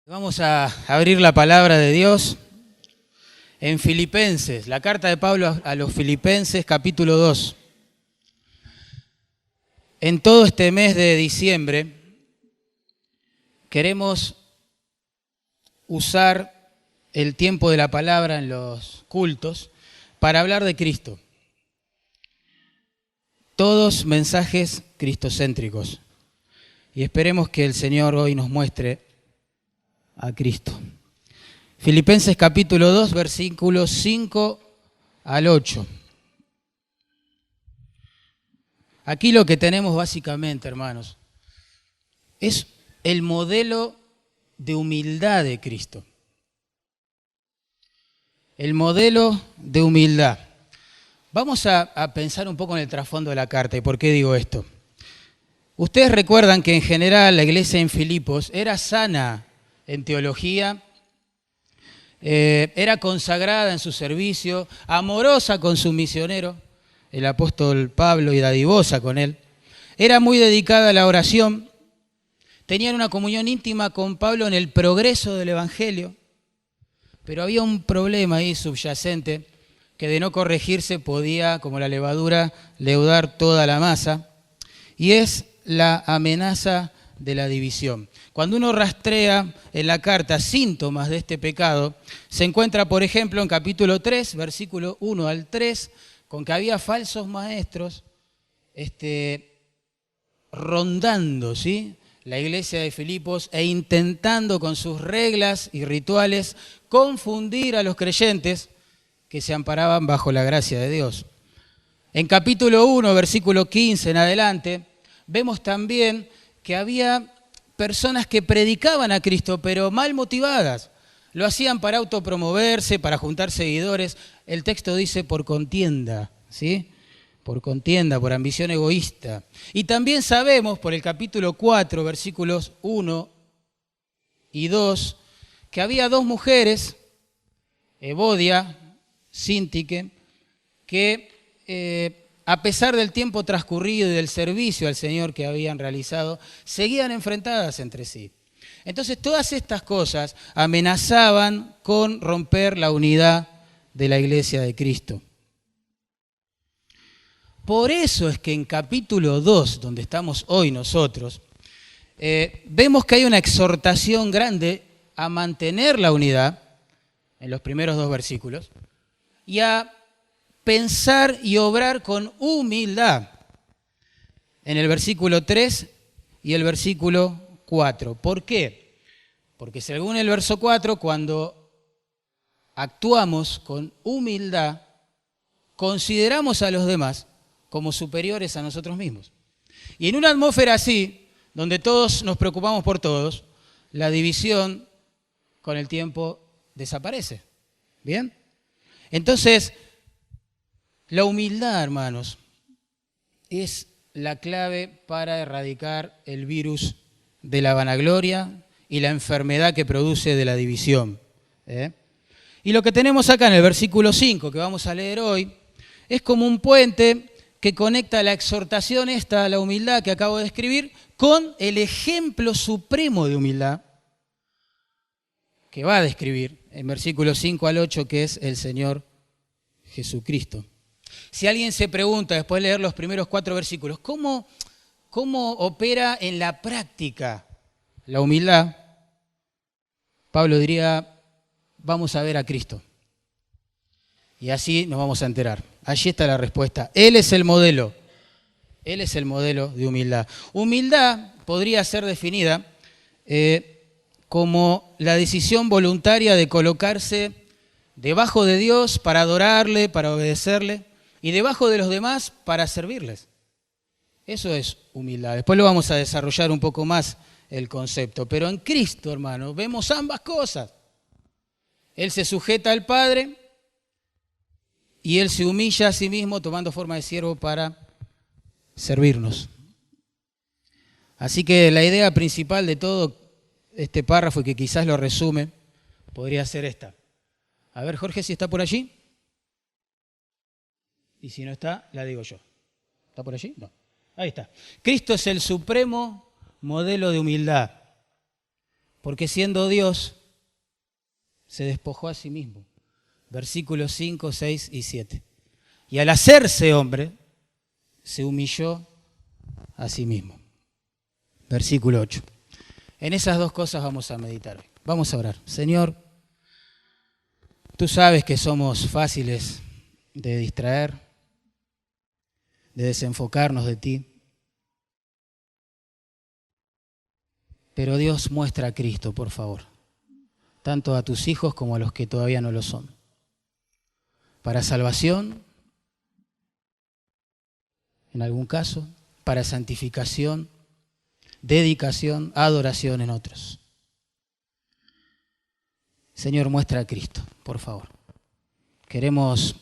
Vamos a abrir la palabra de Dios en Filipenses, la carta de Pablo a los Filipenses, capítulo 2. En todo este mes de diciembre queremos usar el tiempo de la palabra en los cultos para hablar de Cristo. Todos mensajes cristocéntricos. Y esperemos que el Señor hoy nos muestre a Cristo. Filipenses capítulo 2, versículos 5 al 8. Aquí lo que tenemos básicamente, hermanos, es el modelo de humildad de Cristo. El modelo de humildad. Vamos a pensar un poco en el trasfondo de la carta y por qué digo esto. Ustedes recuerdan que en general la iglesia en Filipos era sana en teología, era consagrada en su servicio, amorosa con su misionero, el apóstol Pablo, y dadivosa con él. Era muy dedicada a la oración, tenían una comunión íntima con Pablo en el progreso del evangelio, pero había un problema ahí subyacente que de no corregirse podía, como la levadura, leudar toda la masa, y es la amenaza de la división. Cuando uno rastrea en la carta síntomas de este pecado, se encuentra, por ejemplo, en capítulo 3, versículo 1 al 3, con que había falsos maestros rondando, ¿sí?, la iglesia de Filipos e intentando con sus reglas y rituales confundir a los creyentes que se amparaban bajo la gracia de Dios. En capítulo 1, versículo 15 en adelante, vemos también que había personas que predicaban a Cristo, pero mal motivadas. Lo hacían para autopromoverse, para juntar seguidores. El texto dice por contienda, ¿sí? Por contienda, por ambición egoísta. Y también sabemos, por el capítulo 4, versículos 1 y 2, que había dos mujeres, Evodia, Síntique, que a pesar del tiempo transcurrido y del servicio al Señor que habían realizado, seguían enfrentadas entre sí. Entonces todas estas cosas amenazaban con romper la unidad de la iglesia de Cristo. Por eso es que en capítulo 2, donde estamos hoy nosotros, vemos que hay una exhortación grande a mantener la unidad, en los primeros dos versículos, y a pensar y obrar con humildad, en el versículo 3 y el versículo 4. ¿Por qué? Porque según el verso 4, cuando actuamos con humildad, consideramos a los demás como superiores a nosotros mismos. Y en una atmósfera así, donde todos nos preocupamos por todos, la división con el tiempo desaparece. ¿Bien? Entonces, la humildad, hermanos, es la clave para erradicar el virus de la vanagloria y la enfermedad que produce de la división. Y lo que tenemos acá en el versículo 5, que vamos a leer hoy, es como un puente que conecta la exhortación esta a la humildad que acabo de escribir con el ejemplo supremo de humildad que va a describir en versículos 5 al 8, que es el Señor Jesucristo. Si alguien se pregunta, después de leer los primeros 4 versículos, ¿cómo opera en la práctica la humildad? Pablo diría, vamos a ver a Cristo. Y así nos vamos a enterar. Allí está la respuesta. Él es el modelo. Él es el modelo de humildad. Humildad podría ser definida como la decisión voluntaria de colocarse debajo de Dios para adorarle, para obedecerle, y debajo de los demás para servirles. Eso es humildad. Después lo vamos a desarrollar un poco más el concepto. Pero en Cristo, hermano, vemos ambas cosas. Él se sujeta al Padre y Él se humilla a sí mismo tomando forma de siervo para servirnos. Así que la idea principal de todo este párrafo, y que quizás lo resume, podría ser esta. A ver, Jorge, si está por allí. Y si no está, la digo yo. ¿Está por allí? No. Ahí está. Cristo es el supremo modelo de humildad. porque siendo Dios, se despojó a sí mismo. Versículos 5, 6 y 7. Y al hacerse hombre, se humilló a sí mismo. Versículo 8. En esas dos cosas vamos a meditar hoy. Vamos a orar. Señor, tú sabes que somos fáciles de distraer, de desenfocarnos de ti. Pero Dios, muestra a Cristo, por favor, tanto a tus hijos como a los que todavía no lo son. Para salvación, en algún caso, para santificación, dedicación, adoración en otros. Señor, muestra a Cristo, por favor. Queremos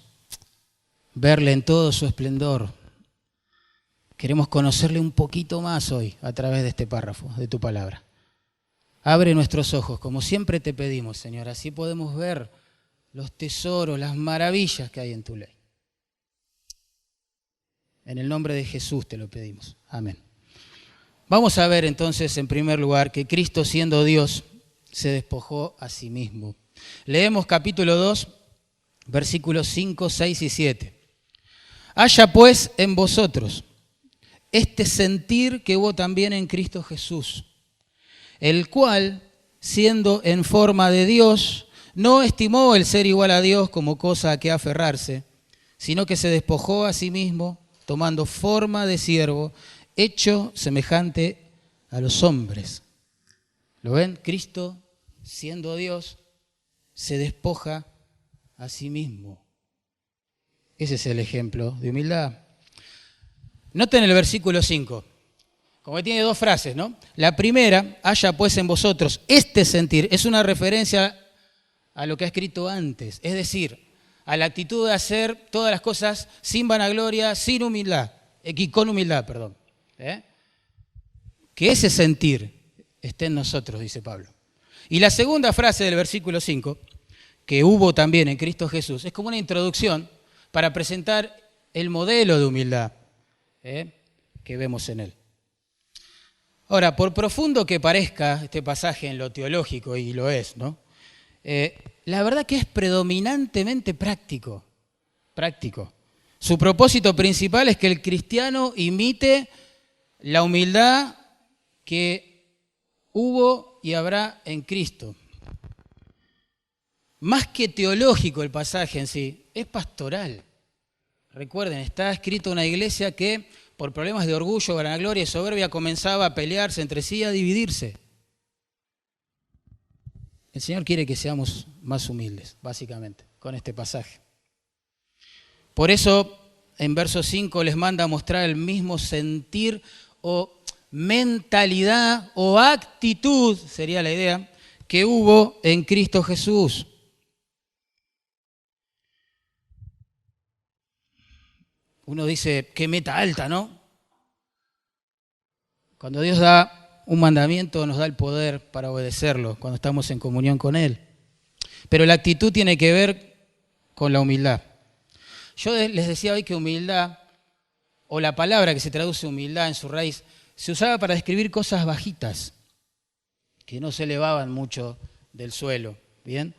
verle en todo su esplendor. Queremos conocerle un poquito más hoy a través de este párrafo, de tu palabra. Abre nuestros ojos, como siempre te pedimos, Señor, así podemos ver los tesoros, las maravillas que hay en tu ley. En el nombre de Jesús te lo pedimos. Amén. Vamos a ver entonces, en primer lugar, que Cristo, siendo Dios, se despojó a sí mismo. Leemos capítulo 2, versículos 5, 6 y 7. Haya pues en vosotros este sentir que hubo también en Cristo Jesús, el cual, siendo en forma de Dios, no estimó el ser igual a Dios como cosa a que aferrarse, sino que se despojó a sí mismo, tomando forma de siervo, hecho semejante a los hombres. ¿Lo ven? Cristo, siendo Dios, se despoja a sí mismo. Ese es el ejemplo de humildad. Noten el versículo 5, como que tiene dos frases, ¿no? La primera, haya pues en vosotros este sentir, es una referencia a lo que ha escrito antes, es decir, a la actitud de hacer todas las cosas sin vanagloria, sin humildad, con humildad, perdón. Que ese sentir esté en nosotros, dice Pablo. Y la segunda frase del versículo 5, que hubo también en Cristo Jesús, es como una introducción para presentar el modelo de humildad que vemos en él. Ahora, por profundo que parezca este pasaje en lo teológico, y lo es, ¿no? La verdad que es predominantemente práctico. Su propósito principal es que el cristiano imite la humildad que hubo y habrá en Cristo. Más que teológico el pasaje en sí, es pastoral. Recuerden, está escrito una iglesia que por problemas de orgullo, vanagloria y soberbia comenzaba a pelearse entre sí y a dividirse. El Señor quiere que seamos más humildes, básicamente, con este pasaje. Por eso, en verso 5 les manda a mostrar el mismo sentir o mentalidad o actitud, sería la idea, que hubo en Cristo Jesús. Uno dice, qué meta alta, ¿no? Cuando Dios da un mandamiento, nos da el poder para obedecerlo, cuando estamos en comunión con Él. Pero la actitud tiene que ver con la humildad. Yo les decía hoy que humildad, o la palabra que se traduce humildad en su raíz, se usaba para describir cosas bajitas, que no se elevaban mucho del suelo, ¿bien?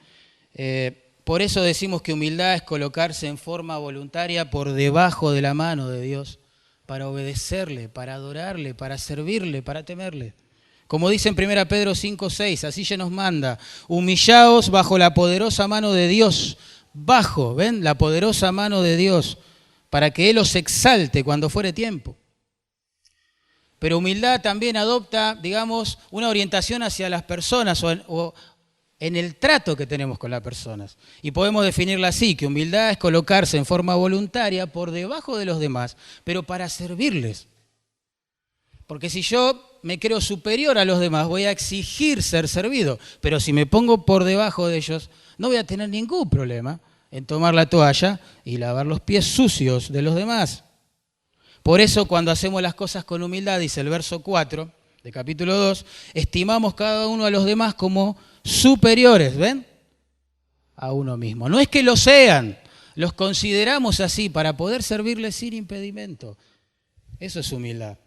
Por eso decimos que humildad es colocarse en forma voluntaria por debajo de la mano de Dios, para obedecerle, para adorarle, para servirle, para temerle. Como dice en 1 Pedro 5:6, así ya nos manda, humillaos bajo la poderosa mano de Dios, ¿ven? La poderosa mano de Dios, para que Él os exalte cuando fuere tiempo. Pero humildad también adopta, digamos, una orientación hacia las personas o en el trato que tenemos con las personas. Y podemos definirla así, que humildad es colocarse en forma voluntaria por debajo de los demás, pero para servirles. Porque si yo me creo superior a los demás, voy a exigir ser servido. Pero si me pongo por debajo de ellos, no voy a tener ningún problema en tomar la toalla y lavar los pies sucios de los demás. Por eso cuando hacemos las cosas con humildad, dice el verso 4 de capítulo 2, estimamos cada uno a los demás como superiores, ¿ven? A uno mismo. No es que lo sean, los consideramos así para poder servirles sin impedimento. Eso es humildad.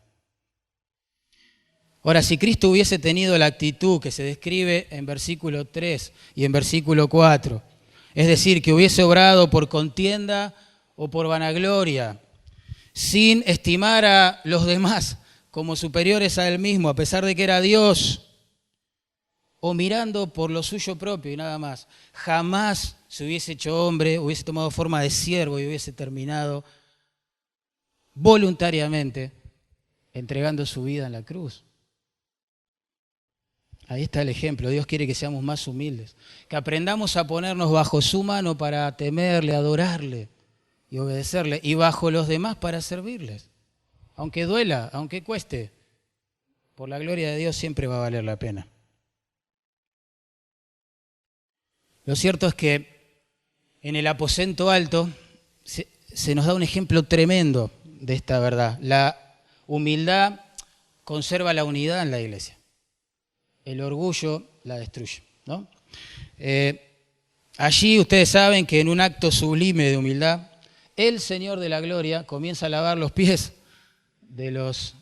Ahora, si Cristo hubiese tenido la actitud que se describe en versículo 3 y en versículo 4, es decir, que hubiese obrado por contienda o por vanagloria, sin estimar a los demás como superiores a él mismo, a pesar de que era Dios, o mirando por lo suyo propio y nada más, jamás se hubiese hecho hombre, hubiese tomado forma de siervo y hubiese terminado voluntariamente entregando su vida en la cruz. Ahí está el ejemplo. Dios quiere que seamos más humildes, que aprendamos a ponernos bajo su mano para temerle, adorarle y obedecerle, y bajo los demás para servirles. Aunque duela, aunque cueste, por la gloria de Dios siempre va a valer la pena. Lo cierto es que en el aposento alto se nos da un ejemplo tremendo de esta verdad. La humildad conserva la unidad en la iglesia. El orgullo la destruye, ¿no? Allí ustedes saben que en un acto sublime de humildad, el Señor de la gloria comienza a lavar los pies de los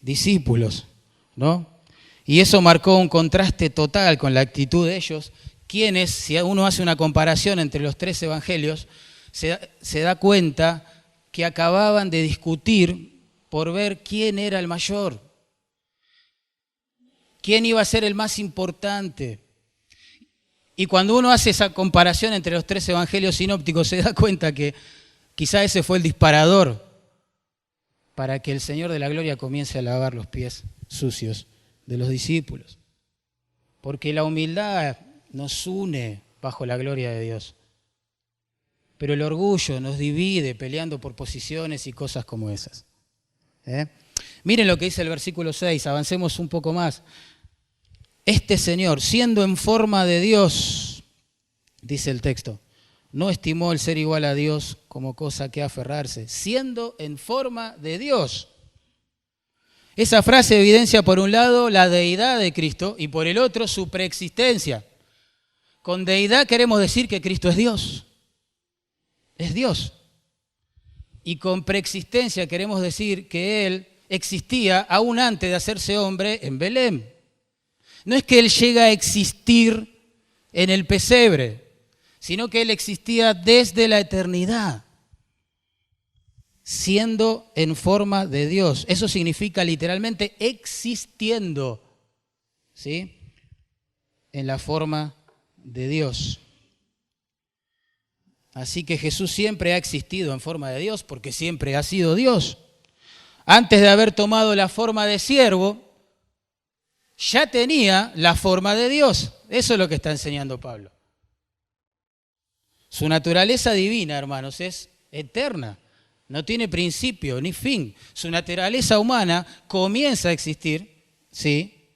discípulos, ¿no? Y eso marcó un contraste total con la actitud de ellos, quienes, si uno hace una comparación entre los tres evangelios, se da cuenta que acababan de discutir por ver quién era el mayor, quién iba a ser el más importante. Y cuando uno hace esa comparación entre los tres evangelios sinópticos, se da cuenta que quizá ese fue el disparador para que el Señor de la gloria comience a lavar los pies sucios de los discípulos. Porque la humildad nos une bajo la gloria de Dios. Pero el orgullo nos divide peleando por posiciones y cosas como esas. Miren lo que dice el versículo 6, avancemos un poco más. Este Señor, siendo en forma de Dios, dice el texto, no estimó el ser igual a Dios como cosa que aferrarse, siendo en forma de Dios. Esa frase evidencia por un lado la deidad de Cristo y por el otro su preexistencia. Con deidad queremos decir que Cristo es Dios. Es Dios. Y con preexistencia queremos decir que Él existía aún antes de hacerse hombre en Belén. No es que Él llega a existir en el pesebre, sino que Él existía desde la eternidad, siendo en forma de Dios. Eso significa literalmente existiendo, ¿sí? En la forma de Dios. Así que Jesús siempre ha existido en forma de Dios porque siempre ha sido Dios. Antes de haber tomado la forma de siervo, ya tenía la forma de Dios. Eso es lo que está enseñando Pablo. Su naturaleza divina, hermanos, es eterna. No tiene principio ni fin. Su naturaleza humana comienza a existir, sí,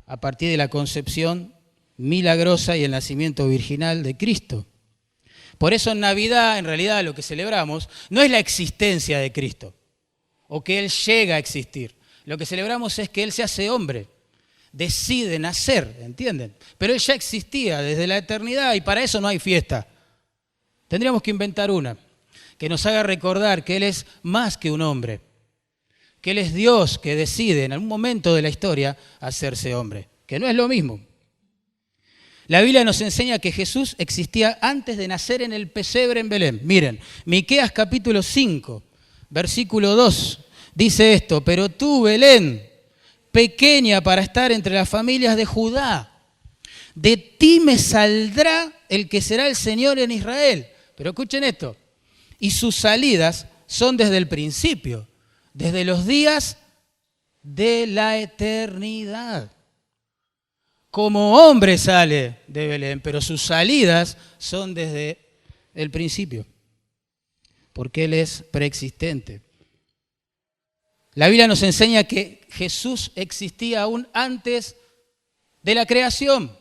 a partir de la concepción milagrosa y el nacimiento virginal de Cristo. Por eso en Navidad, en realidad, lo que celebramos no es la existencia de Cristo o que Él llega a existir. Lo que celebramos es que Él se hace hombre, decide nacer, ¿entienden? Pero Él ya existía desde la eternidad y para eso no hay fiesta. Tendríamos que inventar una que nos haga recordar que Él es más que un hombre, que Él es Dios que decide en algún momento de la historia hacerse hombre, que no es lo mismo. La Biblia nos enseña que Jesús existía antes de nacer en el pesebre en Belén. Miren, Miqueas capítulo 5, versículo 2, dice esto: pero tú, Belén, pequeña para estar entre las familias de Judá, de ti me saldrá el que será el Señor en Israel. Pero escuchen esto, y sus salidas son desde el principio, desde los días de la eternidad. Como hombre sale de Belén, pero sus salidas son desde el principio, porque Él es preexistente. La Biblia nos enseña que Jesús existía aún antes de la creación.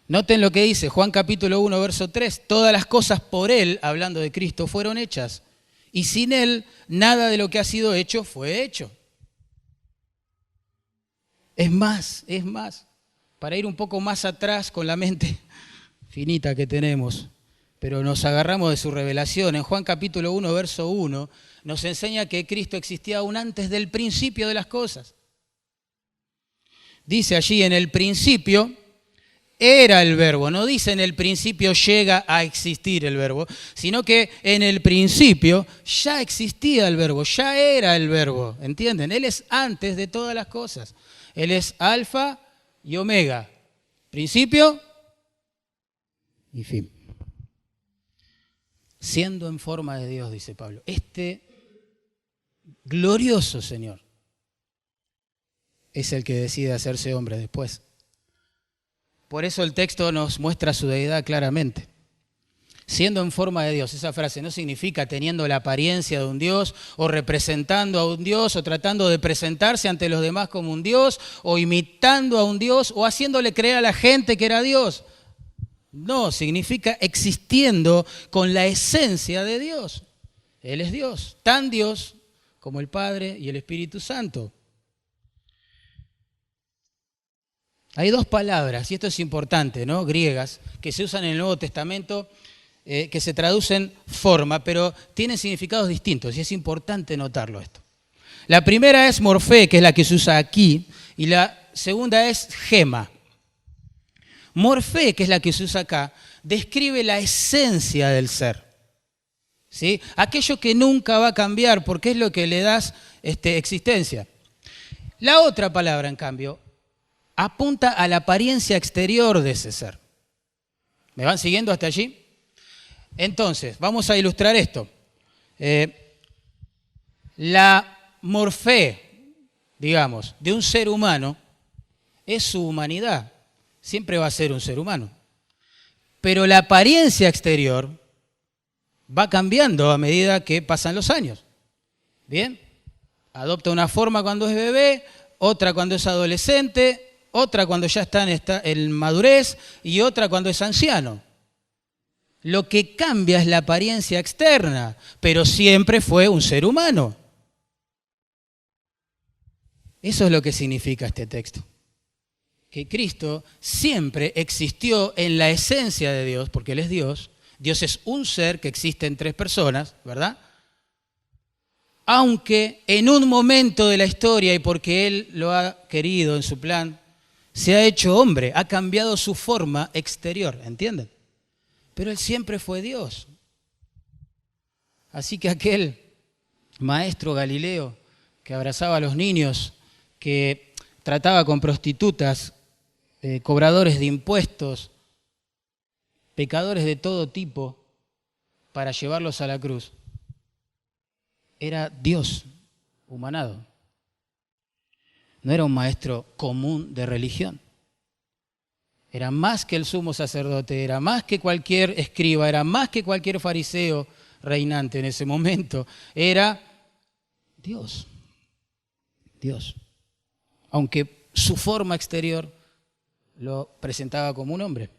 Noten lo que dice Juan capítulo 1, verso 3. Todas las cosas por Él, hablando de Cristo, fueron hechas. Y sin Él, nada de lo que ha sido hecho fue hecho. Es más, para ir un poco más atrás con la mente finita que tenemos, pero nos agarramos de su revelación. En Juan capítulo 1, verso 1, nos enseña que Cristo existía aún antes del principio de las cosas. Dice allí, en el principio era el verbo. No dice en el principio llega a existir el verbo, sino que en el principio ya existía el verbo, ya era el verbo. ¿Entienden? Él es antes de todas las cosas. Él es alfa y omega. Principio y fin. Siendo en forma de Dios, dice Pablo. Este glorioso Señor es el que decide hacerse hombre después. Por eso el texto nos muestra su deidad claramente. Siendo en forma de Dios, esa frase no significa teniendo la apariencia de un Dios o representando a un Dios o tratando de presentarse ante los demás como un Dios o imitando a un Dios o haciéndole creer a la gente que era Dios. No, significa existiendo con la esencia de Dios. Él es Dios, tan Dios como el Padre y el Espíritu Santo. Hay dos palabras, y esto es importante, ¿no? Griegas, que se usan en el Nuevo Testamento, que se traducen forma, pero tienen significados distintos, y es importante notarlo esto. La primera es morfé, que es la que se usa aquí, y la segunda es gema. Morfé, que es la que se usa acá, describe la esencia del ser. ¿Sí? Aquello que nunca va a cambiar, porque es lo que le das existencia. La otra palabra, en cambio, apunta a la apariencia exterior de ese ser. ¿Me van siguiendo hasta allí? Entonces, vamos a ilustrar esto. La morfé, digamos, de un ser humano es su humanidad. Siempre va a ser un ser humano. Pero la apariencia exterior va cambiando a medida que pasan los años. ¿Bien? Adopta una forma cuando es bebé, otra cuando es adolescente, otra cuando ya está en madurez y otra cuando es anciano. Lo que cambia es la apariencia externa, pero siempre fue un ser humano. Eso es lo que significa este texto. Que Cristo siempre existió en la esencia de Dios, porque Él es Dios. Dios es un ser que existe en tres personas, ¿verdad? Aunque en un momento de la historia, y porque Él lo ha querido en su plan, se ha hecho hombre, ha cambiado su forma exterior, ¿entienden? Pero Él siempre fue Dios. Así que aquel maestro Galileo que abrazaba a los niños, que trataba con prostitutas, cobradores de impuestos, pecadores de todo tipo, para llevarlos a la cruz, era Dios humanado. No era un maestro común de religión. Era más que el sumo sacerdote, era más que cualquier escriba, era más que cualquier fariseo reinante en ese momento. Era Dios. Dios. Aunque su forma exterior lo presentaba como un hombre.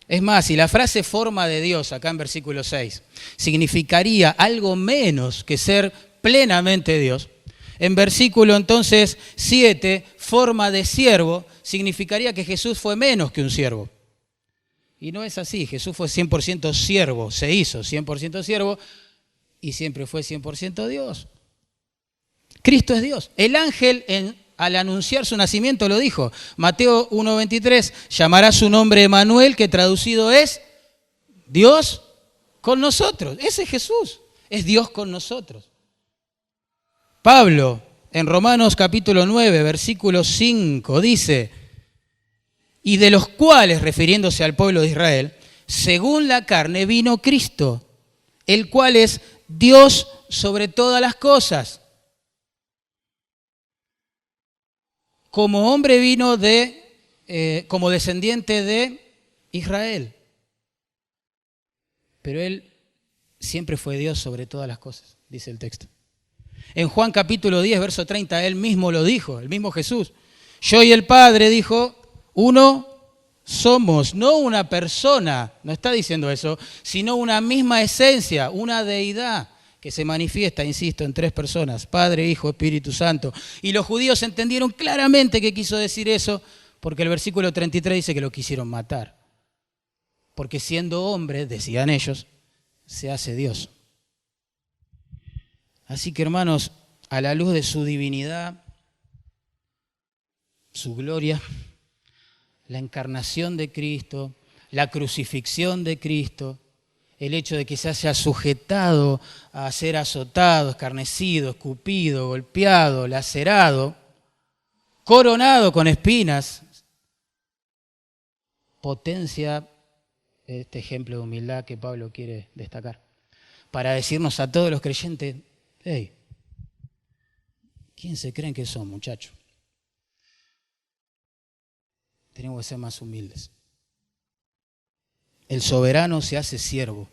Es más, si la frase forma de Dios, acá en versículo 6, significaría algo menos que ser plenamente Dios, en versículo entonces 7, forma de siervo, significaría que Jesús fue menos que un siervo. Y no es así, Jesús fue 100% siervo, se hizo 100% siervo y siempre fue 100% Dios. Cristo es Dios. El ángel al anunciar su nacimiento lo dijo. Mateo 1:23, llamará su nombre Emanuel, que traducido es Dios con nosotros. Ese es Jesús, es Dios con nosotros. Pablo, en Romanos capítulo 9, versículo 5, dice, y de los cuales, refiriéndose al pueblo de Israel, según la carne vino Cristo, el cual es Dios sobre todas las cosas. Como hombre vino como descendiente de Israel. Pero Él siempre fue Dios sobre todas las cosas, dice el texto. En Juan capítulo 10, verso 30, Él mismo lo dijo, el mismo Jesús. Yo y el Padre, dijo, uno somos, no una persona, no está diciendo eso, sino una misma esencia, una deidad que se manifiesta, insisto, en tres personas, Padre, Hijo, Espíritu Santo. Y los judíos entendieron claramente qué quiso decir eso, porque el versículo 33 dice que lo quisieron matar. Porque siendo hombre, decían ellos, se hace Dios. Así que hermanos, a la luz de su divinidad, su gloria, la encarnación de Cristo, la crucifixión de Cristo, el hecho de que se haya sujetado a ser azotado, escarnecido, escupido, golpeado, lacerado, coronado con espinas, potencia este ejemplo de humildad que Pablo quiere destacar, para decirnos a todos los creyentes, hey, ¿quién se creen que son, muchachos? Tenemos que ser más humildes. El soberano se hace siervo.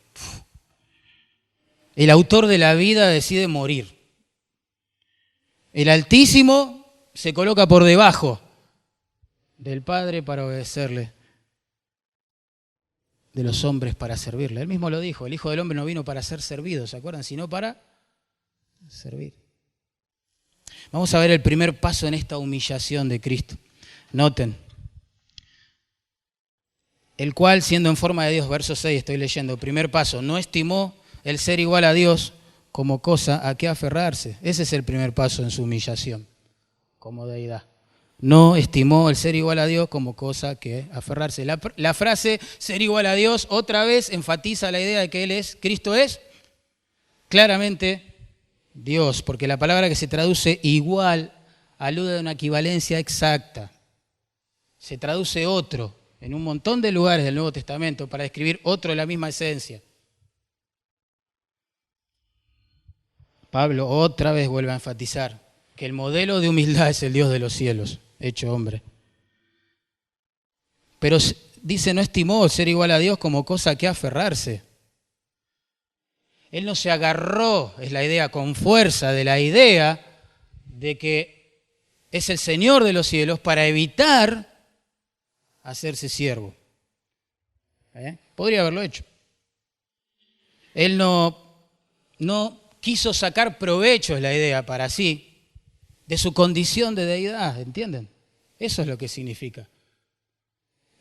El autor de la vida decide morir. El Altísimo se coloca por debajo del Padre para obedecerle, de los hombres para servirle. Él mismo lo dijo, el Hijo del Hombre no vino para ser servido, ¿se acuerdan? Sino para servir. Vamos a ver el primer paso en esta humillación de Cristo. Noten. El cual, siendo en forma de Dios, verso 6, estoy leyendo, primer paso, no estimó el ser igual a Dios como cosa a que aferrarse. Ese es el primer paso en su humillación, como deidad. No estimó el ser igual a Dios como cosa que aferrarse. La frase ser igual a Dios otra vez enfatiza la idea de que Cristo es claramente Dios, porque la palabra que se traduce igual alude a una equivalencia exacta. Se traduce otro en un montón de lugares del Nuevo Testamento para describir otro de la misma esencia. Pablo otra vez vuelve a enfatizar que el modelo de humildad es el Dios de los cielos, hecho hombre. Pero dice, no estimó ser igual a Dios como cosa que aferrarse. Él no se agarró, es la idea, con fuerza de la idea de que es el Señor de los cielos para evitar hacerse siervo. Podría haberlo hecho. Él no quiso sacar provecho, es la idea, para sí, de su condición de deidad, ¿entienden? Eso es lo que significa.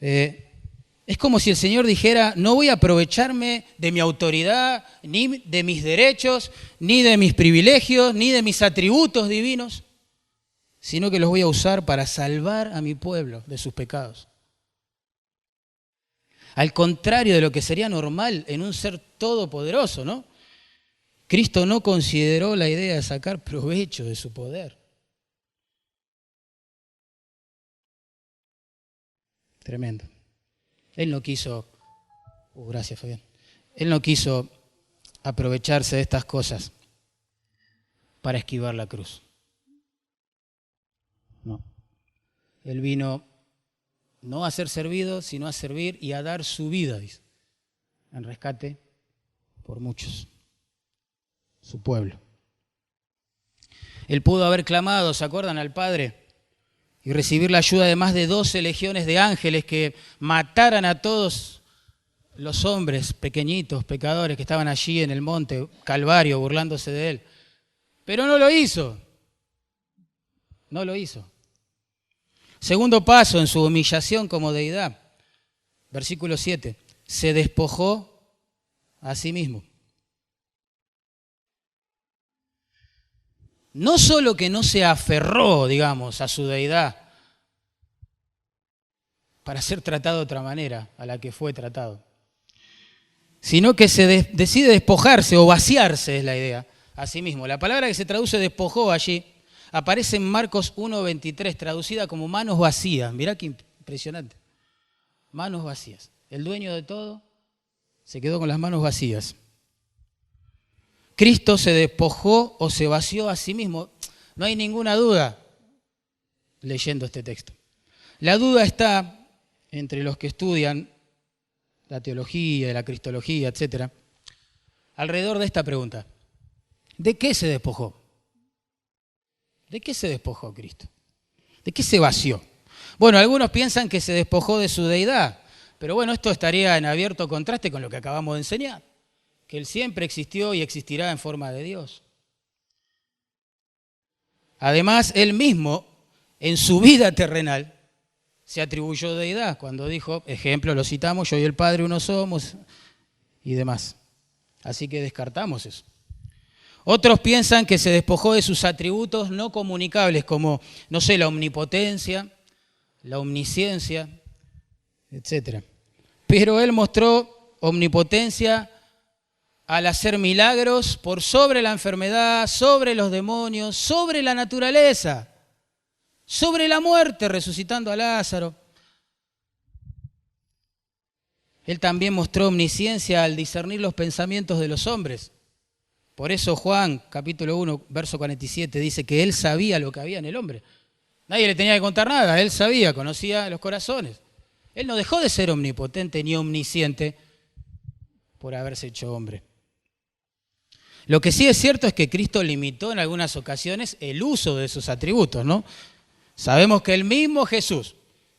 Es como si el Señor dijera, no voy a aprovecharme de mi autoridad, ni de mis derechos, ni de mis privilegios, ni de mis atributos divinos, sino que los voy a usar para salvar a mi pueblo de sus pecados. Al contrario de lo que sería normal en un ser todopoderoso, ¿no? Cristo no consideró la idea de sacar provecho de su poder. Tremendo. Él no quiso, gracias Fabián, Él no quiso aprovecharse de estas cosas para esquivar la cruz. No. Él vino no a ser servido, sino a servir y a dar su vida, dice, en rescate por muchos, su pueblo. Él pudo haber clamado, ¿se acuerdan?, al Padre y recibir la ayuda de más de 12 legiones de ángeles que mataran a todos los hombres pequeñitos, pecadores que estaban allí en el monte Calvario burlándose de él. Pero no lo hizo. No lo hizo. Segundo paso en su humillación como deidad. Versículo 7. Se despojó a sí mismo. No solo que no se aferró, digamos, a su deidad para ser tratado de otra manera a la que fue tratado, sino que decide despojarse o vaciarse, es la idea, a sí mismo. La palabra que se traduce despojó allí aparece en Marcos 1:23, traducida como manos vacías. Mirá qué impresionante. Manos vacías. El dueño de todo se quedó con las manos vacías. Cristo se despojó o se vació a sí mismo. No hay ninguna duda leyendo este texto. La duda está entre los que estudian la teología, la cristología, etc., alrededor de esta pregunta. ¿De qué se despojó? ¿De qué se despojó Cristo? ¿De qué se vació? Bueno, algunos piensan que se despojó de su deidad, pero bueno, esto estaría en abierto contraste con lo que acabamos de enseñar, que Él siempre existió y existirá en forma de Dios. Además, Él mismo, en su vida terrenal, se atribuyó deidad cuando dijo, ejemplo, lo citamos, yo y el Padre uno somos y demás. Así que descartamos eso. Otros piensan que se despojó de sus atributos no comunicables, como, no sé, la omnipotencia, la omnisciencia, etc. Pero Él mostró omnipotencia al hacer milagros por sobre la enfermedad, sobre los demonios, sobre la naturaleza, sobre la muerte, resucitando a Lázaro. Él también mostró omnisciencia al discernir los pensamientos de los hombres. Por eso Juan, capítulo 1, verso 47, dice que Él sabía lo que había en el hombre. Nadie le tenía que contar nada, Él sabía, conocía los corazones. Él no dejó de ser omnipotente ni omnisciente por haberse hecho hombre. Lo que sí es cierto es que Cristo limitó en algunas ocasiones el uso de sus atributos, ¿no? Sabemos que el mismo Jesús,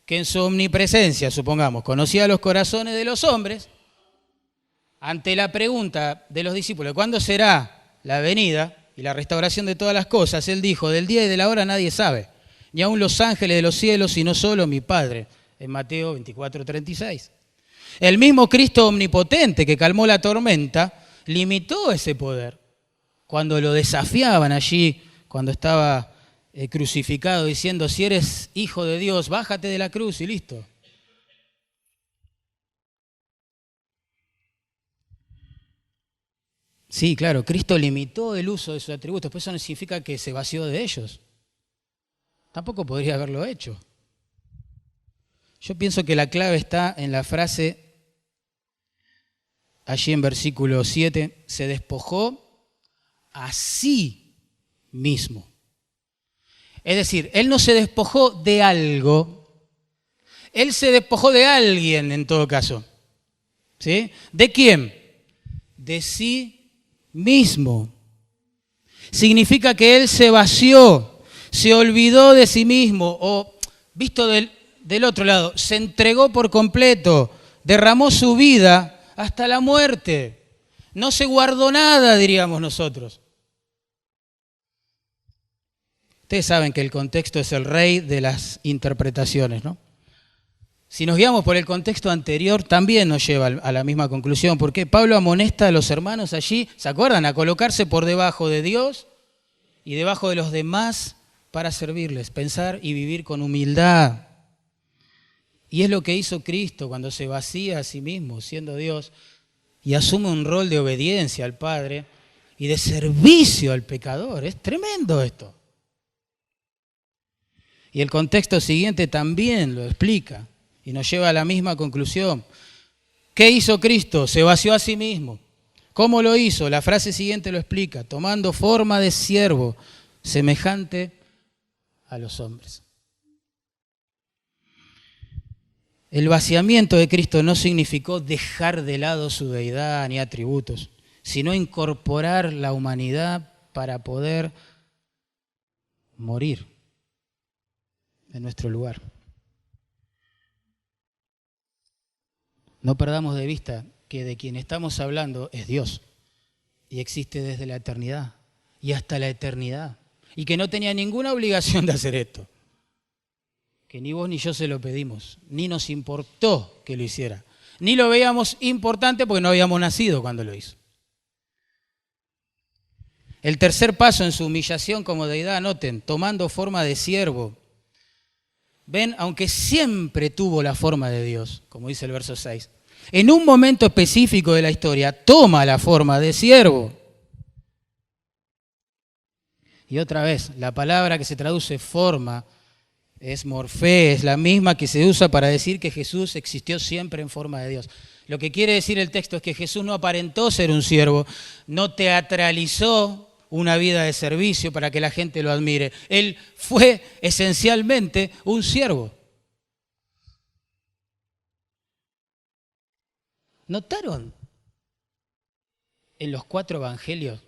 que en su omnipresencia, supongamos, conocía los corazones de los hombres, ante la pregunta de los discípulos, ¿cuándo será la venida y la restauración de todas las cosas? Él dijo, del día y de la hora nadie sabe, ni aun los ángeles de los cielos, sino solo mi Padre, en Mateo 24:36. El mismo Cristo omnipotente que calmó la tormenta, limitó ese poder cuando lo desafiaban allí, cuando estaba crucificado, diciendo, si eres hijo de Dios, bájate de la cruz y listo. Sí, claro, Cristo limitó el uso de sus atributos, pero eso no significa que se vació de ellos. Tampoco podría haberlo hecho. Yo pienso que la clave está en la frase, allí en versículo 7, se despojó a sí mismo. Es decir, Él no se despojó de algo, Él se despojó de alguien en todo caso. ¿Sí? ¿De quién? De sí mismo. Significa que Él se vació, se olvidó de sí mismo, o visto del otro lado, se entregó por completo, derramó su vida hasta la muerte. No se guardó nada, diríamos nosotros. Ustedes saben que el contexto es el rey de las interpretaciones, ¿no? Si nos guiamos por el contexto anterior, también nos lleva a la misma conclusión, porque Pablo amonesta a los hermanos allí, ¿se acuerdan?, a colocarse por debajo de Dios y debajo de los demás para servirles, pensar y vivir con humildad. Y es lo que hizo Cristo cuando se vacía a sí mismo, siendo Dios, y asume un rol de obediencia al Padre y de servicio al pecador. Es tremendo esto. Y el contexto siguiente también lo explica y nos lleva a la misma conclusión. ¿Qué hizo Cristo? Se vació a sí mismo. ¿Cómo lo hizo? La frase siguiente lo explica, tomando forma de siervo, semejante a los hombres. El vaciamiento de Cristo no significó dejar de lado su deidad ni atributos, sino incorporar la humanidad para poder morir en nuestro lugar. No perdamos de vista que de quien estamos hablando es Dios y existe desde la eternidad y hasta la eternidad y que no tenía ninguna obligación de hacer esto, que ni vos ni yo se lo pedimos, ni nos importó que lo hiciera, ni lo veíamos importante porque no habíamos nacido cuando lo hizo. El tercer paso en su humillación como deidad, anoten, tomando forma de siervo. Ven, aunque siempre tuvo la forma de Dios, como dice el verso 6, en un momento específico de la historia toma la forma de siervo. Y otra vez, la palabra que se traduce forma es morfé, es la misma que se usa para decir que Jesús existió siempre en forma de Dios. Lo que quiere decir el texto es que Jesús no aparentó ser un siervo, no teatralizó una vida de servicio para que la gente lo admire. Él fue esencialmente un siervo. ¿Notaron en los 4 evangelios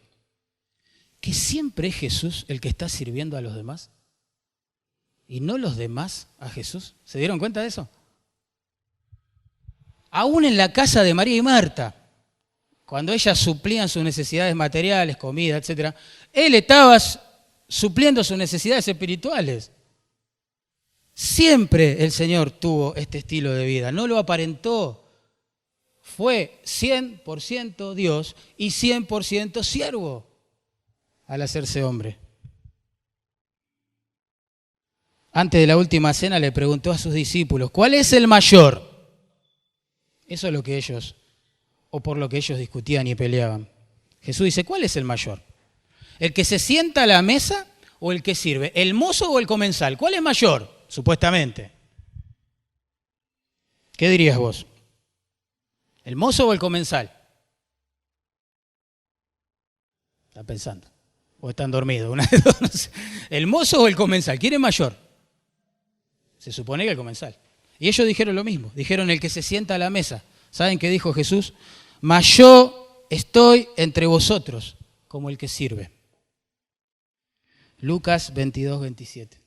que siempre es Jesús el que está sirviendo a los demás y no los demás a Jesús? ¿Se dieron cuenta de eso? Aún en la casa de María y Marta, cuando ellas suplían sus necesidades materiales, comida, etc., Él estaba supliendo sus necesidades espirituales. Siempre el Señor tuvo este estilo de vida, no lo aparentó. Fue 100% Dios y 100% siervo al hacerse hombre. antes de la última cena le preguntó a sus discípulos, ¿cuál es el mayor? Eso es lo que ellos, o por lo que ellos discutían y peleaban. Jesús dice, ¿cuál es el mayor? ¿El que se sienta a la mesa o el que sirve? ¿El mozo o el comensal? ¿Cuál es mayor, supuestamente? ¿Qué dirías vos? ¿El mozo o el comensal? Están pensando. O están dormidos, una de dos, no sé. ¿El mozo o el comensal? ¿Quién es mayor? Se supone que el comensal. Y ellos dijeron lo mismo. Dijeron el que se sienta a la mesa. ¿Saben qué dijo Jesús? Mas yo estoy entre vosotros como el que sirve. Lucas 22, 27.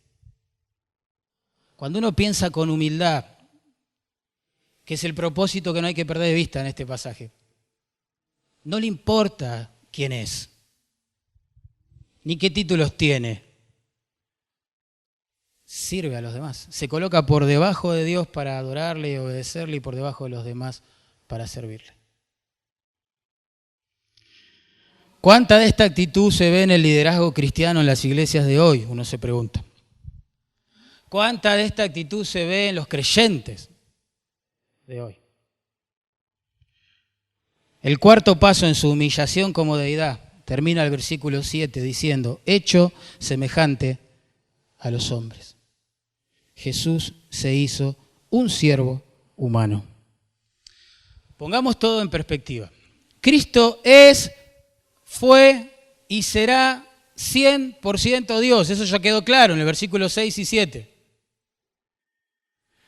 Cuando uno piensa con humildad, que es el propósito que no hay que perder de vista en este pasaje, no le importa quién es, ni qué títulos tiene. Sirve a los demás. Se coloca por debajo de Dios para adorarle y obedecerle y por debajo de los demás para servirle. ¿Cuánta de esta actitud se ve en el liderazgo cristiano en las iglesias de hoy? Uno se pregunta. ¿Cuánta de esta actitud se ve en los creyentes de hoy? El cuarto paso en su humillación como deidad termina el versículo 7 diciendo, hecho semejante a los hombres. Jesús se hizo un siervo humano. Pongamos todo en perspectiva. Cristo es, fue y será 100% Dios. Eso ya quedó claro en el versículo 6 y 7.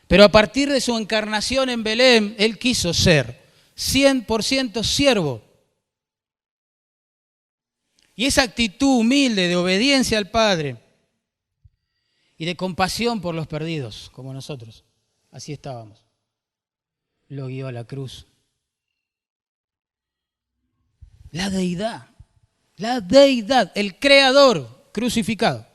Pero a partir de su encarnación en Belén, Él quiso ser 100% siervo. Y esa actitud humilde de obediencia al Padre y de compasión por los perdidos, como nosotros, así estábamos, lo guió a la cruz. La deidad, el creador crucificado.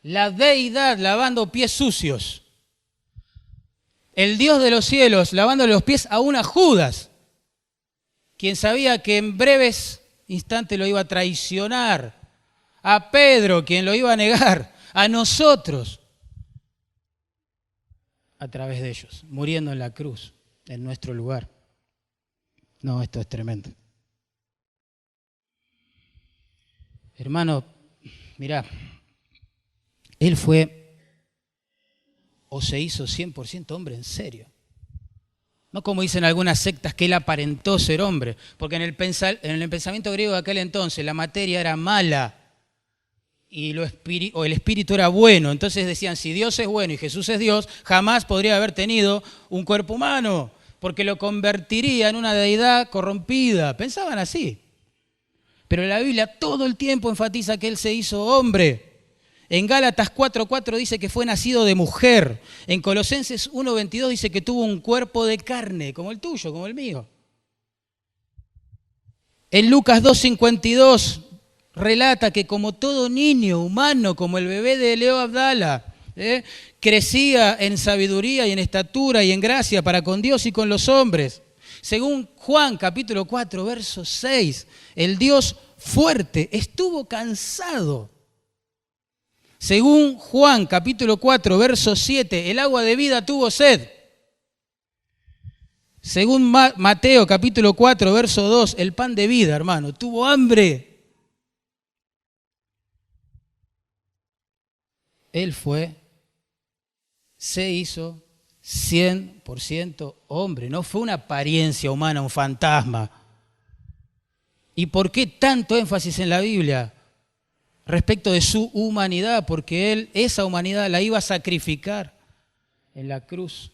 La deidad lavando pies sucios. El Dios de los cielos lavándole los pies aún a Judas, quien sabía que en breves instantes lo iba a traicionar, a Pedro, quien lo iba a negar, a nosotros, a través de ellos, muriendo en la cruz, en nuestro lugar. No, esto es tremendo. Hermano, mirá, Él fue o se hizo 100% hombre en serio. No como dicen algunas sectas que Él aparentó ser hombre, porque en el pensamiento griego de aquel entonces la materia era mala y el espíritu era bueno. Entonces decían, si Dios es bueno y Jesús es Dios, jamás podría haber tenido un cuerpo humano, porque lo convertiría en una deidad corrompida. Pensaban así. Pero la Biblia todo el tiempo enfatiza que Él se hizo hombre. En Gálatas 4:4 dice que fue nacido de mujer. En Colosenses 1:22 dice que tuvo un cuerpo de carne, como el tuyo, como el mío. En Lucas 2:52 relata que como todo niño humano, como el bebé de Leo Abdala, crecía en sabiduría y en estatura y en gracia para con Dios y con los hombres. Según Juan capítulo 4, verso 6, el Dios fuerte estuvo cansado. Según Juan capítulo 4, verso 7, el agua de vida tuvo sed. Según Mateo capítulo 4, verso 2, el pan de vida, hermano, tuvo hambre. Él se hizo 100% hombre, no fue una apariencia humana, un fantasma. ¿Y por qué tanto énfasis en la Biblia respecto de su humanidad? Porque Él esa humanidad la iba a sacrificar en la cruz,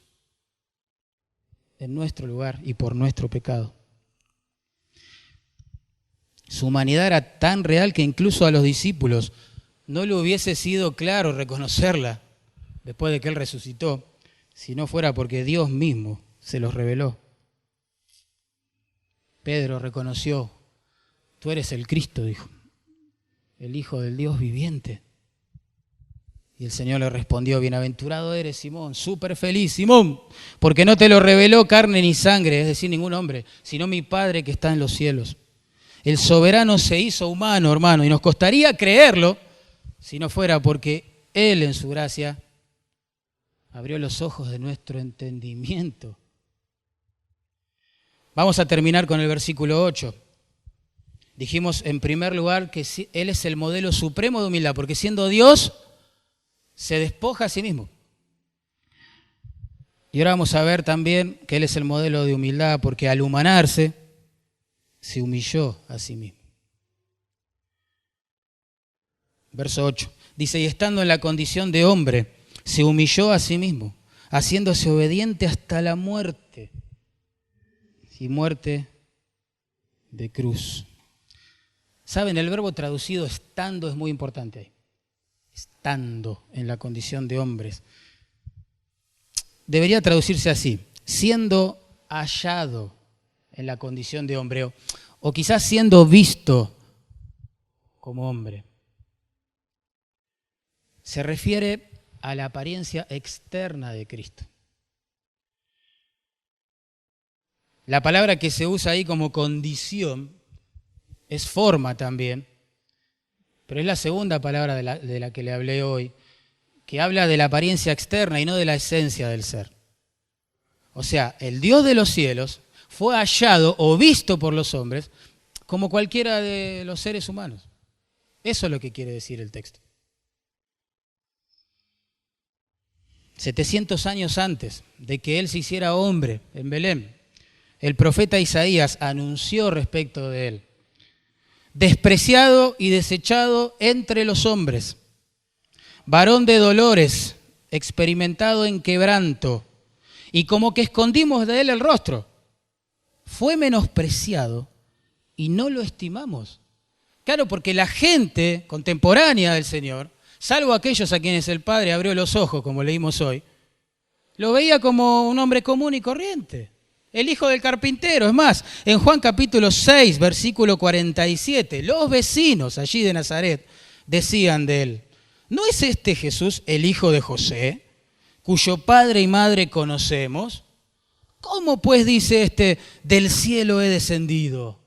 en nuestro lugar y por nuestro pecado. Su humanidad era tan real que incluso a los discípulos no le hubiese sido claro reconocerla después de que Él resucitó, si no fuera porque Dios mismo se los reveló. Pedro reconoció, tú eres el Cristo, dijo, el Hijo del Dios viviente. Y el Señor le respondió, bienaventurado eres, Simón, súper feliz, Simón, porque no te lo reveló carne ni sangre, es decir, ningún hombre, sino mi Padre que está en los cielos. El soberano se hizo humano, hermano, y nos costaría creerlo, si no fuera porque Él en su gracia abrió los ojos de nuestro entendimiento. Vamos a terminar con el versículo 8. Dijimos en primer lugar que Él es el modelo supremo de humildad, porque siendo Dios, se despoja a sí mismo. Y ahora vamos a ver también que Él es el modelo de humildad, porque al humanarse, se humilló a sí mismo. Verso 8. Dice, y estando en la condición de hombre, se humilló a sí mismo, haciéndose obediente hasta la muerte. Y muerte de cruz. ¿Saben? El verbo traducido estando es muy importante ahí. Estando en la condición de hombres. Debería traducirse así, siendo hallado en la condición de hombre, o quizás siendo visto como hombre. Se refiere a la apariencia externa de Cristo. La palabra que se usa ahí como condición es forma también, pero es la segunda palabra de la que le hablé hoy, que habla de la apariencia externa y no de la esencia del ser. O sea, el Dios de los cielos fue hallado o visto por los hombres como cualquiera de los seres humanos. Eso es lo que quiere decir el texto. 700 años antes de que Él se hiciera hombre en Belén, el profeta Isaías anunció respecto de Él: despreciado y desechado entre los hombres, varón de dolores, experimentado en quebranto, y como que escondimos de Él el rostro. Fue menospreciado y no lo estimamos. Claro, porque la gente contemporánea del Señor, salvo aquellos a quienes el Padre abrió los ojos, como leímos hoy, lo veía como un hombre común y corriente, el hijo del carpintero. Es más, en Juan capítulo 6, versículo 47, los vecinos allí de Nazaret decían de Él: ¿no es este Jesús el hijo de José, cuyo padre y madre conocemos? ¿Cómo pues dice este, del cielo he descendido?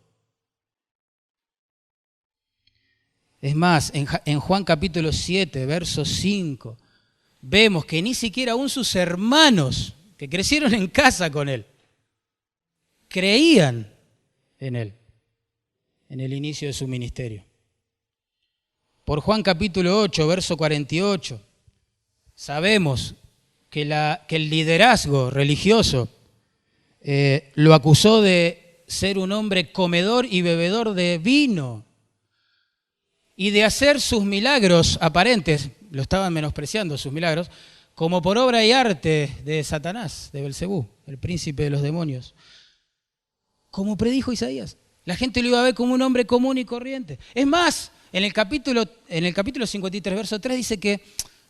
Es más, en Juan capítulo 7, verso 5, vemos que ni siquiera aún sus hermanos, que crecieron en casa con Él, creían en Él, en el inicio de su ministerio. Por Juan capítulo 8, verso 48, sabemos que el liderazgo religioso lo acusó de ser un hombre comedor y bebedor de vino y de hacer sus milagros aparentes, lo estaban menospreciando sus milagros, como por obra y arte de Satanás, de Belcebú, el príncipe de los demonios. Como predijo Isaías, la gente lo iba a ver como un hombre común y corriente. Es más, en el capítulo 53, verso 3, dice que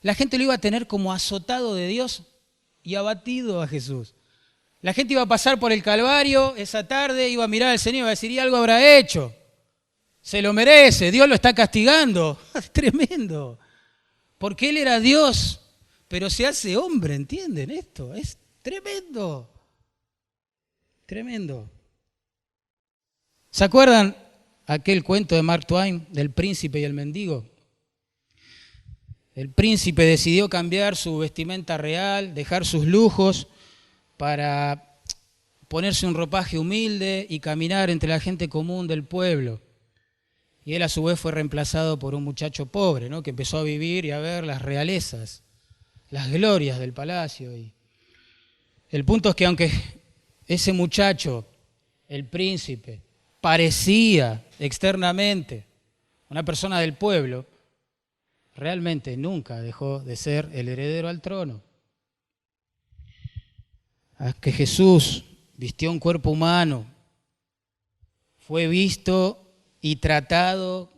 la gente lo iba a tener como azotado de Dios y abatido a Jesús. La gente iba a pasar por el Calvario esa tarde, iba a mirar al Señor y iba a decir: y algo habrá hecho. Se lo merece, Dios lo está castigando. Es tremendo. Porque Él era Dios, pero se hace hombre, ¿entienden esto? Es tremendo. Tremendo. ¿Se acuerdan aquel cuento de Mark Twain del príncipe y el mendigo? El príncipe decidió cambiar su vestimenta real, dejar sus lujos para ponerse un ropaje humilde y caminar entre la gente común del pueblo. Y él a su vez fue reemplazado por un muchacho pobre, ¿no?, que empezó a vivir y a ver las realezas, las glorias del palacio. Y el punto es que aunque ese muchacho, el príncipe, parecía externamente una persona del pueblo, realmente nunca dejó de ser el heredero al trono. Que Jesús vistió un cuerpo humano, fue visto y tratado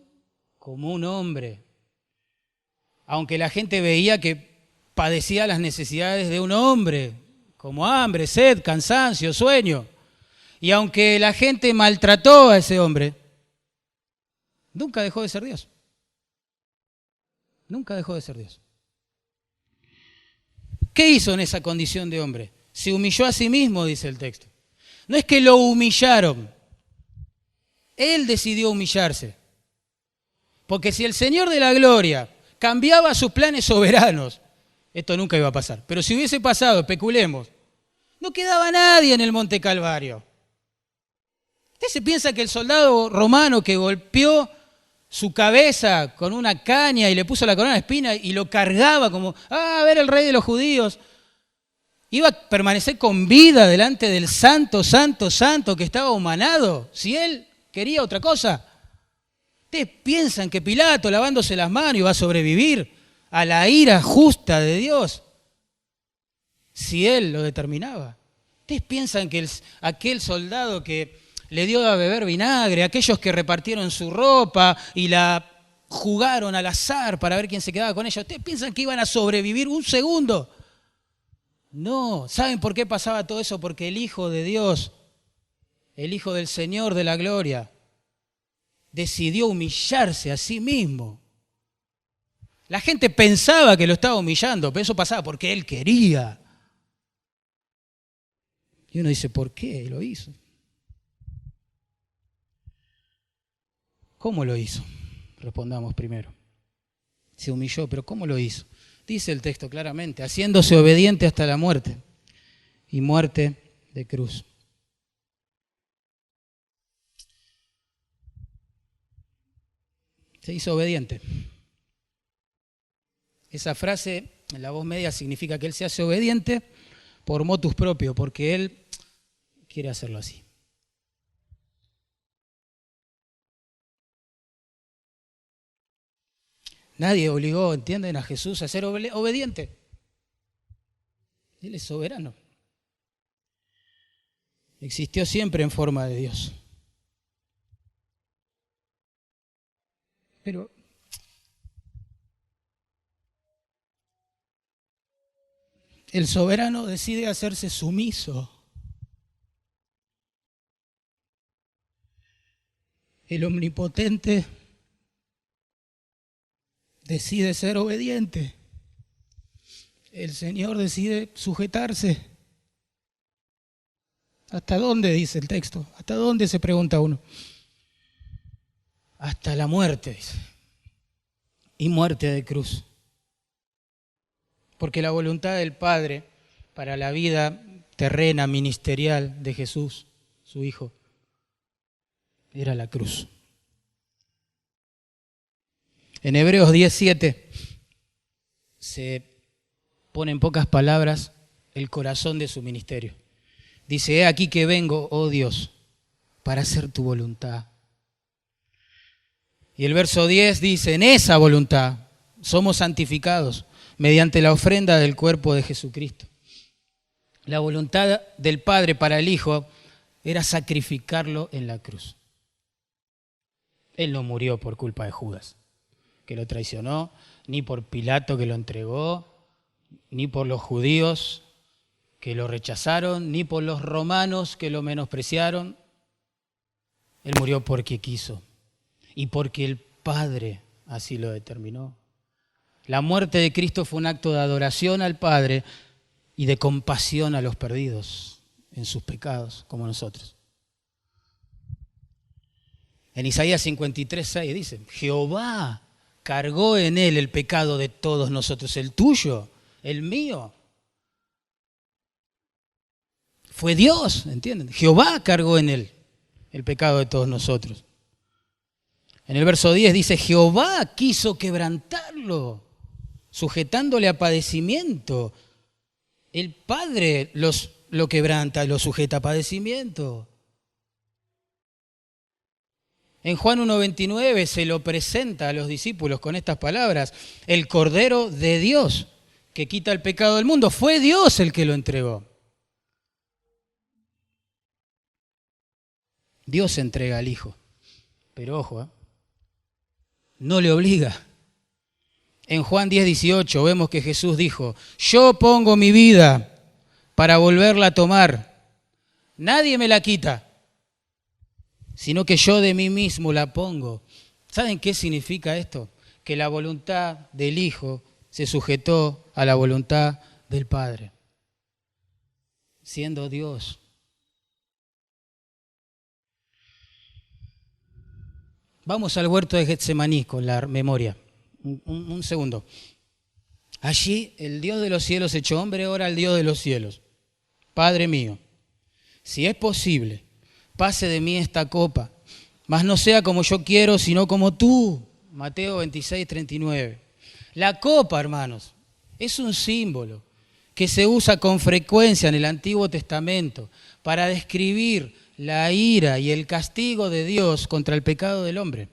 como un hombre, aunque la gente veía que padecía las necesidades de un hombre, como hambre, sed, cansancio, sueño, y aunque la gente maltrató a ese hombre, nunca dejó de ser Dios. Nunca dejó de ser Dios. ¿Qué hizo en esa condición de hombre? Se humilló a sí mismo, dice el texto. No es que lo humillaron. Él decidió humillarse. Porque si el Señor de la gloria cambiaba sus planes soberanos. Esto nunca iba a pasar. Pero si hubiese pasado, especulemos, no quedaba nadie en el Monte Calvario. ¿Usted se piensa que el soldado romano que golpeó su cabeza con una caña y le puso la corona de espinas y lo cargaba como, a ver el rey de los judíos, iba a permanecer con vida delante del santo, santo, santo que estaba humanado, si él quería otra cosa? ¿Ustedes piensan que Pilato, lavándose las manos, iba a sobrevivir a la ira justa de Dios si él lo determinaba? ¿Ustedes piensan que aquel soldado que le dio a beber vinagre, aquellos que repartieron su ropa y la jugaron al azar para ver quién se quedaba con ella, ¿ustedes piensan que iban a sobrevivir un segundo? No. ¿Saben por qué pasaba todo eso? Porque el Hijo de Dios, el Hijo del Señor de la gloria, decidió humillarse a sí mismo. La gente pensaba que lo estaba humillando, pero eso pasaba porque Él quería. Y uno dice, ¿por qué lo hizo? ¿Cómo lo hizo? Respondamos primero. Se humilló, pero ¿cómo lo hizo? Dice el texto claramente, haciéndose obediente hasta la muerte, y muerte de cruz. Se hizo obediente. Esa frase en la voz media significa que Él se hace obediente por motus propio, porque Él quiere hacerlo así. Nadie obligó, ¿entienden?, a Jesús a ser obediente. Él es soberano. Existió siempre en forma de Dios. Pero el soberano decide hacerse sumiso. El omnipotente decide ser obediente. El Señor decide sujetarse. ¿Hasta dónde dice el texto? ¿Hasta dónde se pregunta uno? Hasta la muerte, dice. Y muerte de cruz. Porque la voluntad del Padre para la vida terrena, ministerial de Jesús, su Hijo, era la cruz. En Hebreos 10:7 se pone en pocas palabras el corazón de su ministerio. Dice, he aquí que vengo, oh Dios, para hacer tu voluntad. Y el verso 10 dice, en esa voluntad somos santificados mediante la ofrenda del cuerpo de Jesucristo. La voluntad del Padre para el Hijo era sacrificarlo en la cruz. Él no murió por culpa de Judas, que lo traicionó, ni por Pilato, que lo entregó, ni por los judíos que lo rechazaron, ni por los romanos que lo menospreciaron. Él murió porque quiso y porque el Padre así lo determinó. La muerte de Cristo fue un acto de adoración al Padre y de compasión a los perdidos en sus pecados, como nosotros. En Isaías 53:6 dice, Jehová cargó en él el pecado de todos nosotros, el tuyo, el mío. Fue Dios, ¿entienden? Jehová cargó en él el pecado de todos nosotros. En el verso 10 dice, Jehová quiso quebrantarlo, sujetándole a padecimiento. El Padre lo quebranta, lo sujeta a padecimiento. En Juan 1:29 se lo presenta a los discípulos con estas palabras, el Cordero de Dios que quita el pecado del mundo. Fue Dios el que lo entregó. Dios entrega al Hijo, pero ojo, no le obliga. En Juan 10:18 vemos que Jesús dijo, yo pongo mi vida para volverla a tomar. Nadie me la quita, sino que yo de mí mismo la pongo. ¿Saben qué significa esto? Que la voluntad del Hijo se sujetó a la voluntad del Padre, siendo Dios. Vamos al huerto de Getsemaní con la memoria. un segundo. Allí el Dios de los cielos hecho hombre ora al Dios de los cielos. Padre mío, si es posible, pase de mí esta copa, mas no sea como yo quiero, sino como tú. Mateo 26, 39. La copa, hermanos, es un símbolo que se usa con frecuencia en el Antiguo Testamento para describir la ira y el castigo de Dios contra el pecado del hombre.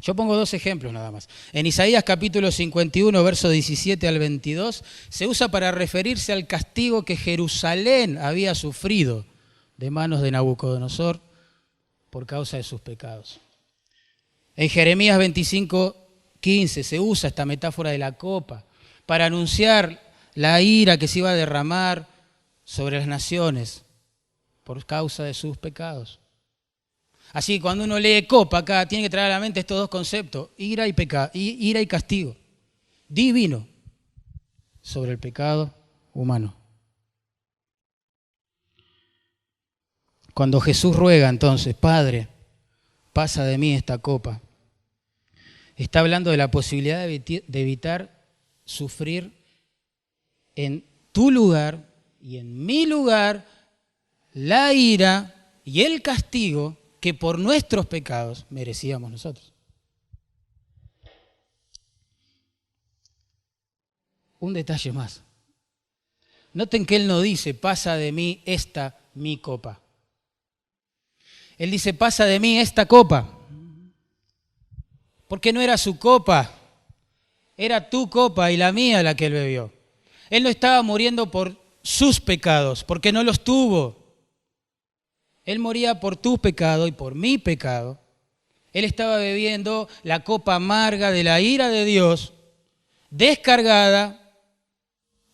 Yo pongo dos ejemplos nada más. En Isaías capítulo 51, verso 17 al 22, se usa para referirse al castigo que Jerusalén había sufrido de manos de Nabucodonosor por causa de sus pecados. En Jeremías 25, 15 se usa esta metáfora de la copa para anunciar la ira que se iba a derramar sobre las naciones por causa de sus pecados. Así que cuando uno lee copa acá, tiene que traer a la mente estos dos conceptos, ira y castigo divino sobre el pecado humano. Cuando Jesús ruega entonces, Padre, pasa de mí esta copa, está hablando de la posibilidad de evitar sufrir en tu lugar y en mi lugar la ira y el castigo que por nuestros pecados merecíamos nosotros. Un detalle más. Noten que Él no dice, pasa de mí esta mi copa. Él dice, pasa de mí esta copa. Porque no era su copa, era tu copa y la mía la que Él bebió. Él no estaba muriendo por sus pecados, porque no los tuvo. Él moría por tu pecado y por mi pecado. Él estaba bebiendo la copa amarga de la ira de Dios, descargada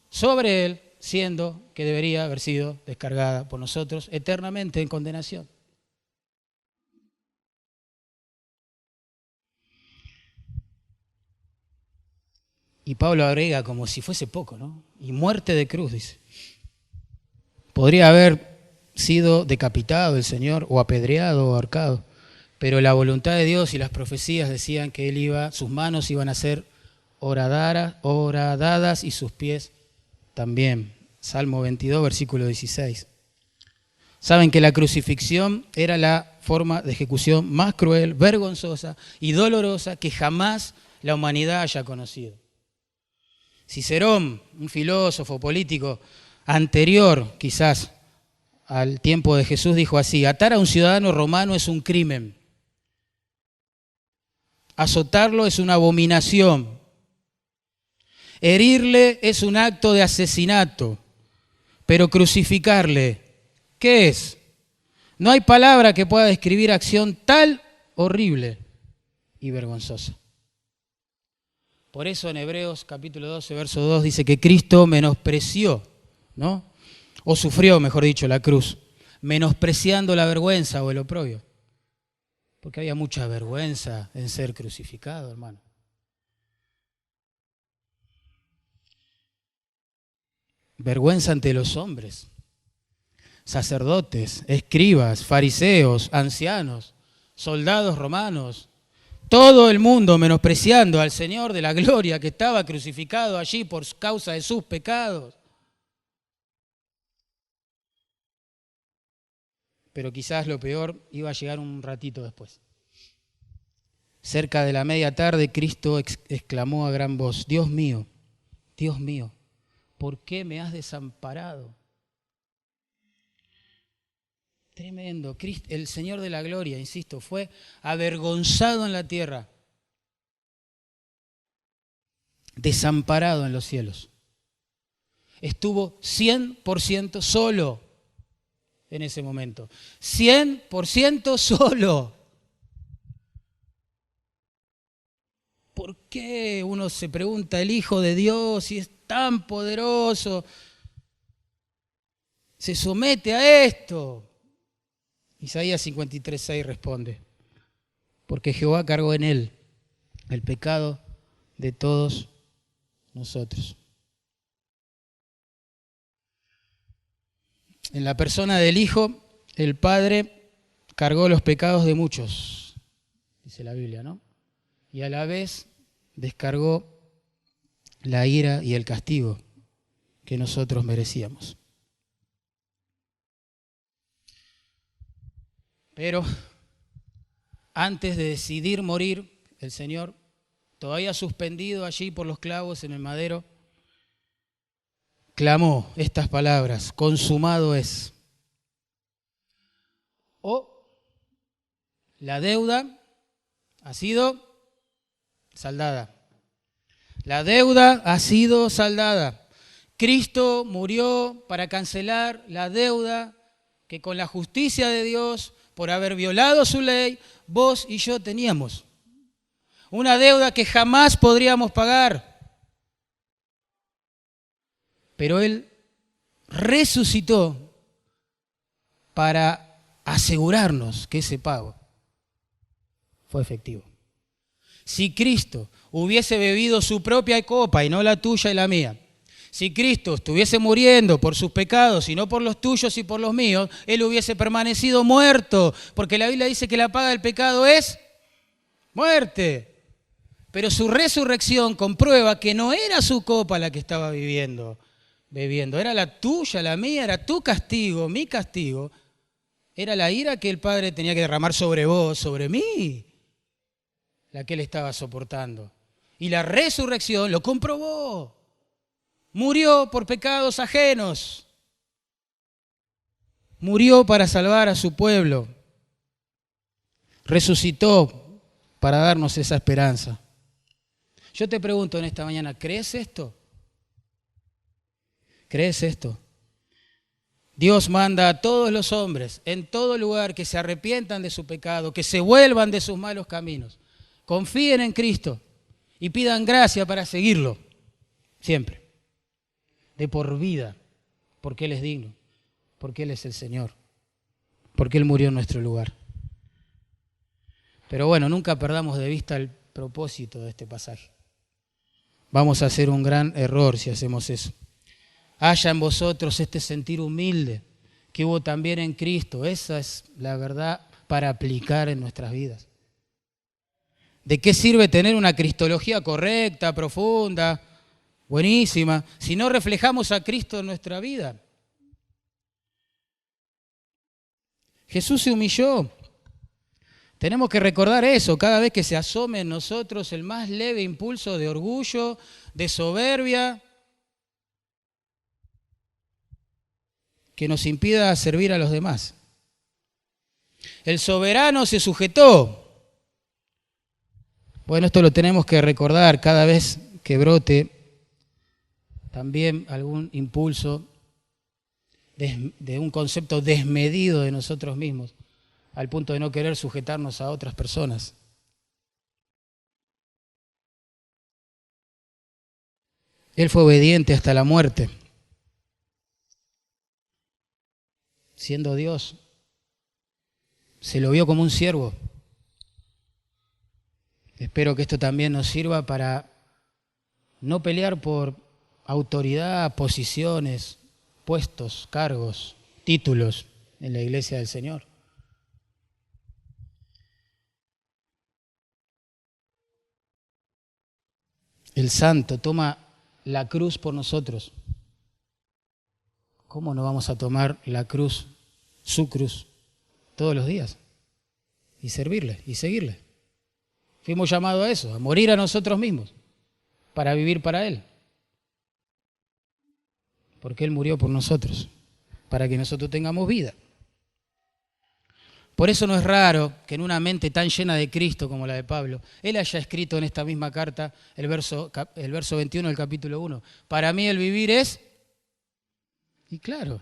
sobre Él, siendo que debería haber sido descargada por nosotros eternamente en condenación. Y Pablo agrega como si fuese poco, ¿no? Y muerte de cruz, dice. Podría haber sido decapitado el Señor, o apedreado, o ahorcado, pero la voluntad de Dios y las profecías decían que sus manos iban a ser horadadas y sus pies también. Salmo 22, versículo 16. Saben que la crucifixión era la forma de ejecución más cruel, vergonzosa y dolorosa que jamás la humanidad haya conocido. Cicerón, un filósofo político anterior quizás al tiempo de Jesús, dijo así: atar a un ciudadano romano es un crimen, azotarlo es una abominación, herirle es un acto de asesinato, pero crucificarle, ¿qué es? No hay palabra que pueda describir acción tal horrible y vergonzosa. Por eso en Hebreos capítulo 12, verso 2 dice que Cristo menospreció, ¿no? O sufrió, mejor dicho, la cruz, menospreciando la vergüenza o el oprobio. Porque había mucha vergüenza en ser crucificado, hermano. Vergüenza ante los hombres, sacerdotes, escribas, fariseos, ancianos, soldados romanos, todo el mundo menospreciando al Señor de la gloria que estaba crucificado allí por causa de sus pecados. Pero quizás lo peor iba a llegar un ratito después. Cerca de la media tarde, Cristo exclamó a gran voz: Dios mío, ¿por qué me has desamparado? Tremendo. El Señor de la gloria, insisto, fue avergonzado en la tierra, desamparado en los cielos. Estuvo 100% solo en ese momento. 100% solo. ¿Por qué uno se pregunta, el Hijo de Dios, si es tan poderoso, se somete a esto? Isaías 53:6 responde: porque Jehová cargó en él el pecado de todos nosotros. En la persona del Hijo, el Padre cargó los pecados de muchos, dice la Biblia, ¿no? Y a la vez descargó la ira y el castigo que nosotros merecíamos. Pero antes de decidir morir, el Señor, todavía suspendido allí por los clavos en el madero, clamó estas palabras: consumado es. O la deuda ha sido saldada. La deuda ha sido saldada. Cristo murió para cancelar la deuda que con la justicia de Dios, por haber violado su ley, vos y yo teníamos. Una deuda que jamás podríamos pagar. Pero Él resucitó para asegurarnos que ese pago fue efectivo. Si Cristo hubiese bebido su propia copa y no la tuya y la mía, si Cristo estuviese muriendo por sus pecados y no por los tuyos y por los míos, Él hubiese permanecido muerto, porque la Biblia dice que la paga del pecado es muerte. Pero su resurrección comprueba que no era su copa la que estaba bebiendo, era la tuya, la mía, era tu castigo, mi castigo. Era la ira que el Padre tenía que derramar sobre vos, sobre mí, la que Él estaba soportando. Y la resurrección lo comprobó. Murió por pecados ajenos. Murió para salvar a su pueblo. Resucitó para darnos esa esperanza. Yo te pregunto en esta mañana, ¿crees esto? ¿Crees esto? Dios manda a todos los hombres en todo lugar que se arrepientan de su pecado, que se vuelvan de sus malos caminos, confíen en Cristo y pidan gracia para seguirlo, siempre, de por vida, porque Él es digno, porque Él es el Señor, porque Él murió en nuestro lugar. Pero bueno, nunca perdamos de vista el propósito de este pasaje. Vamos a hacer un gran error si hacemos eso. Haya en vosotros este sentir humilde que hubo también en Cristo. Esa es la verdad para aplicar en nuestras vidas. ¿De qué sirve tener una cristología correcta, profunda, buenísima, si no reflejamos a Cristo en nuestra vida? Jesús se humilló. Tenemos que recordar eso cada vez que se asome en nosotros el más leve impulso de orgullo, de soberbia, que nos impida servir a los demás. El soberano se sujetó. Bueno, esto lo tenemos que recordar cada vez que brote también algún impulso de un concepto desmedido de nosotros mismos, al punto de no querer sujetarnos a otras personas. Él fue obediente hasta la muerte. Siendo Dios, se lo vio como un siervo. Espero que esto también nos sirva para no pelear por autoridad, posiciones, puestos, cargos, títulos en la iglesia del Señor. El Santo toma la cruz por nosotros. ¿Cómo no vamos a tomar la cruz, su cruz, todos los días? Y servirle y seguirle. Fuimos llamados a eso, a morir a nosotros mismos, para vivir para Él. Porque Él murió por nosotros, para que nosotros tengamos vida. Por eso no es raro que en una mente tan llena de Cristo como la de Pablo, él haya escrito en esta misma carta el verso 21 del capítulo 1. Para mí el vivir es... Y claro,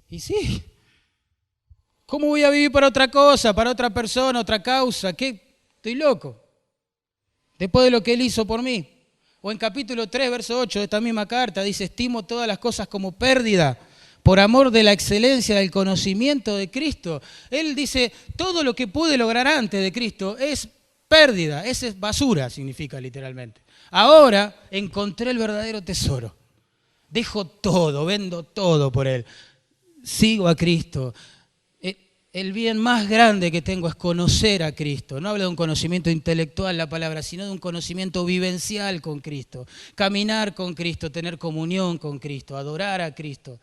y sí. ¿Cómo voy a vivir para otra cosa, para otra persona, otra causa? ¿Qué? Estoy loco. Después de lo que Él hizo por mí. O en capítulo 3, verso 8 de esta misma carta, dice, estimo todas las cosas como pérdida por amor de la excelencia del conocimiento de Cristo. Él dice, todo lo que pude lograr antes de Cristo es pérdida, es basura, significa literalmente. Ahora encontré el verdadero tesoro. Dejo todo, vendo todo por Él. Sigo a Cristo. el bien más grande que tengo es conocer a Cristo. No habla de un conocimiento intelectual la palabra, sino de un conocimiento vivencial con Cristo. Caminar con Cristo, tener comunión con Cristo, adorar a Cristo,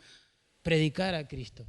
predicar a Cristo.